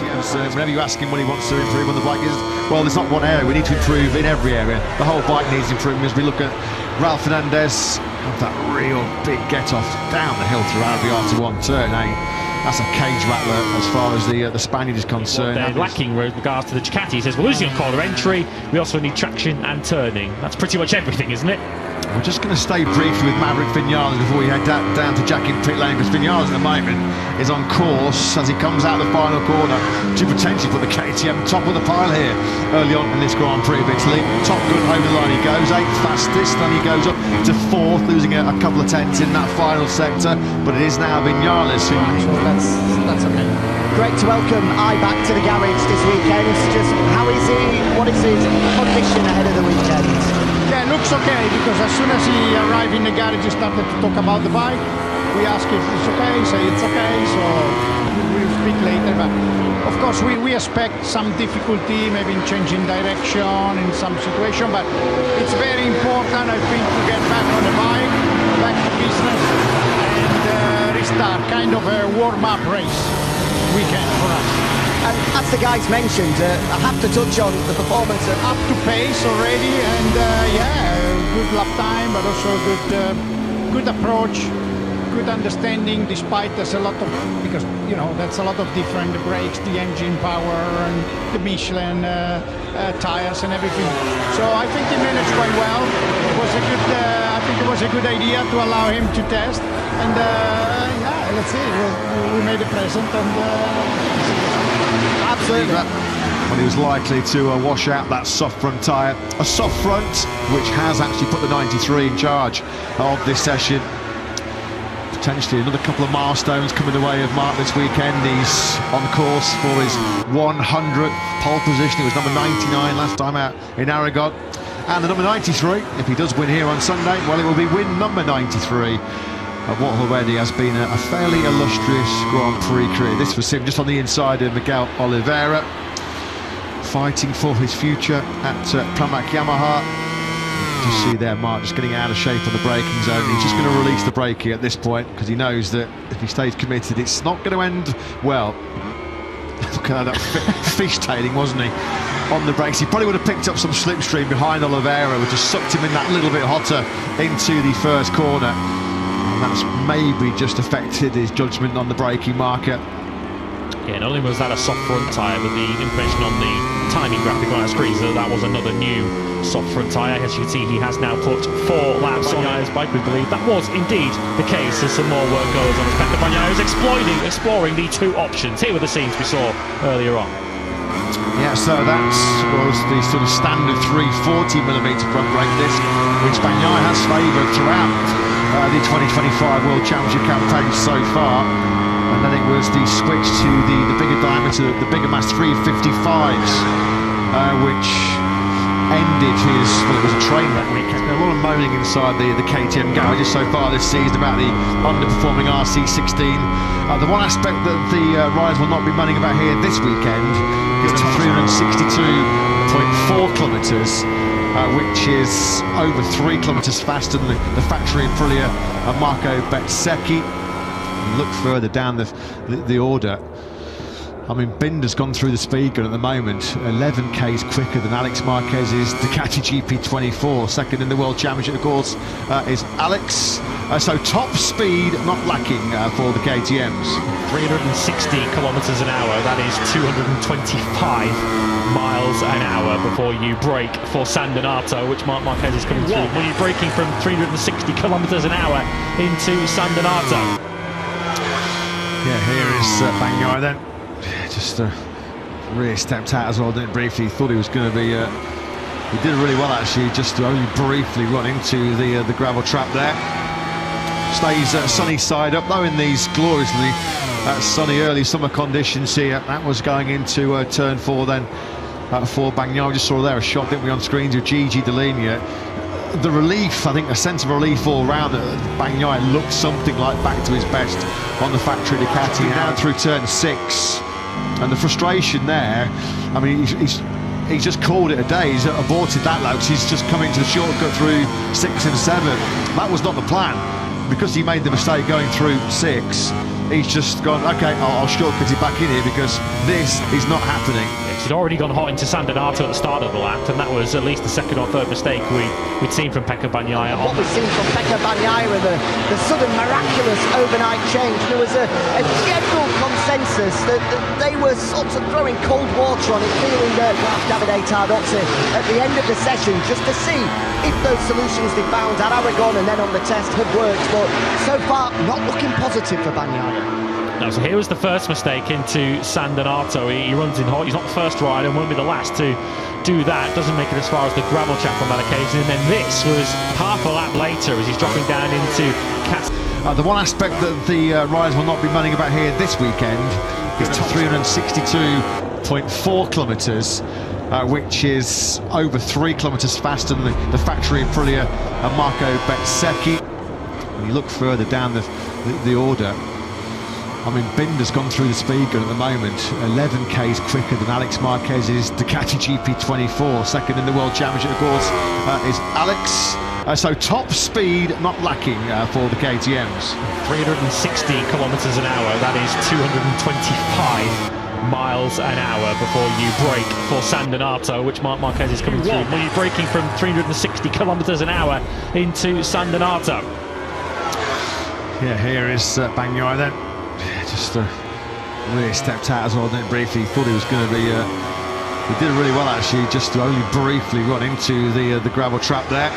KTM's, whenever you ask him what he wants to improve on the bike, is, well, there's not one area, we need to improve in every area. The whole bike needs improvement. As we look at Ralph Fernandez, that real big get-off down the hill throughout the RT1 turn 8. That's a cage rattler as far as the Spaniard is concerned. They're lacking with regards to the Ducati. He says we're losing on corner entry, we also need traction and turning. That's pretty much everything, isn't it? We're just going to stay briefly with Maverick Vinales before we head down to Jack in pit lane, because Vinales at the moment is on course as he comes out the final corner to potentially put the KTM top of the pile here early on in this Grand Prix of Italy. Top good over the line he goes, 8th fastest, and he goes up to 4th, losing a couple of tenths in that final sector, but it is now Vinales who... That's okay. Great to welcome I back to the garage this weekend. It's just, how is he? What is his condition ahead of the weekend? Yeah, it looks okay, because as soon as he arrived in the garage, he started to talk about the bike. We asked if it's okay, he said it's okay, so we'll speak later. But of course, we expect some difficulty, maybe in changing direction in some situation, but it's very important, I think, to get back on the bike, back to business, and restart, kind of a warm-up race weekend for us. And as the guys mentioned, I have to touch on the performance up to pace already, and yeah, good lap time, but also good approach, good understanding, despite there's a lot of, because you know that's a lot of different brakes, the engine power and the Michelin tires and everything. So I think he managed quite well. It was a good, I think it was a good idea to allow him to test, and yeah, let's see, we made a present, and absolutely. Well, he was likely to wash out that soft front tyre. A soft front which has actually put the 93 in charge of this session. Potentially another couple of milestones coming the way of Mark this weekend. He's on course for his 100th pole position. It was number 99 last time out in Aragon. And the number 93, if he does win here on Sunday, well, it will be win number 93 of what already has been a fairly illustrious Grand Prix career. This was him just on the inside of Miguel Oliveira, fighting for his future at Pramac Yamaha. You see there Mark just getting out of shape on the braking zone. He's just going to release the braking at this point, because he knows that if he stays committed, it's not going to end well. Look at that fishtailing, wasn't he, on the brakes. He probably would have picked up some slipstream behind Oliveira, which just sucked him in that little bit hotter into the first corner. And that's maybe just affected his judgment on the braking marker. Yeah, not only was that a soft front tyre, but the information on the timing graphic on our screen, so that was another new soft front tyre. As you can see, he has now put 4 laps on his bike. We believe that was indeed the case as some more work goes on. Pecco Bagnaia is exploring the 2 options. Here were the scenes we saw earlier on. Yeah, so that was the sort of standard 340mm front brake disc, which Bagnaia has favoured throughout the 2025 World Championship campaign so far. And then it was the switch to the bigger diameter, the bigger mass 355s, which ended his, well, it was a train wreck weekend. A lot of moaning inside the KTM garages so far this season about the underperforming RC16. The one aspect that the riders will not be moaning about here this weekend is to 362.4 kilometres, which is over 3 kilometres faster than the factory Aprilia Marco Bezzecchi. Look further down the order. I mean, Binder's gone through the speed gun at the moment, 11 k's quicker than Alex Marquez's Ducati GP24. Second in the World Championship, of course, is Alex. So top speed not lacking for the KTMs. 360 kilometres an hour, that is 225 miles an hour before you brake for San Donato, which Marc Marquez is coming through. When you're braking from 360 kilometres an hour into San Donato. Yeah, here is Bagnaia then. Just really stepped out as well, didn't briefly. He thought he was going to be... he did really well, actually, just to only briefly run into the gravel trap there. Stays sunny side up, though, in these gloriously sunny early summer conditions here. That was going into turn 4 then for Bagnaia. We just saw there a shot, didn't we, on screens of Gigi Dall'Igna. The relief, I think, a sense of relief all round. Bagnaia looked something like back to his best on the factory Ducati. Now through turn 6, and the frustration there. I mean, he's just called it a day. He's aborted that lap. He's just coming to the shortcut through 6 and 7. That was not the plan, because he made the mistake going through 6. he's just gone, okay, I'll shortcut it back in here because this is not happening. He'd already gone hot into San Donato at the start of the lap, and that was at least the second or third mistake we'd seen from Pecco Bagnaia. What we've seen from Pecco Bagnaia, the sudden miraculous overnight change, there was a general consensus that they were sort of throwing cold water on it, feeling that Davide Tardozzi at the end of the session, just to see if those solutions they found at Aragon and then on the test had worked, but so far not looking positive for Bagnaia. No, so here was the first mistake into San Donato. He runs in hot. He's not the first rider and won't be the last to do that. Doesn't make it as far as the gravel trap on that occasion. And then this was half a lap later as he's dropping down into Cas. The one aspect that the riders will not be moaning about here this weekend is 362.4 kilometres, which is over 3 kilometres faster than the factory Aprilia and Marco Bezzecchi. When you look further down the order, I mean, Binder's gone through the speed gun at the moment, 11 k's quicker than Alex Marquez's Ducati GP24. Second in the World Championship, of course, is Alex. So top speed not lacking for the KTMs. 360 kilometres an hour, that is 225 miles an hour before you brake for San Donato, which Marc Marquez is coming through. Well, you're braking from 360 kilometres an hour into San Donato. Yeah, here is Bagnaia then. Just really stepped out as well, didn't briefly. Thought he was going to be. He did really well actually, just to only briefly run into the gravel trap there.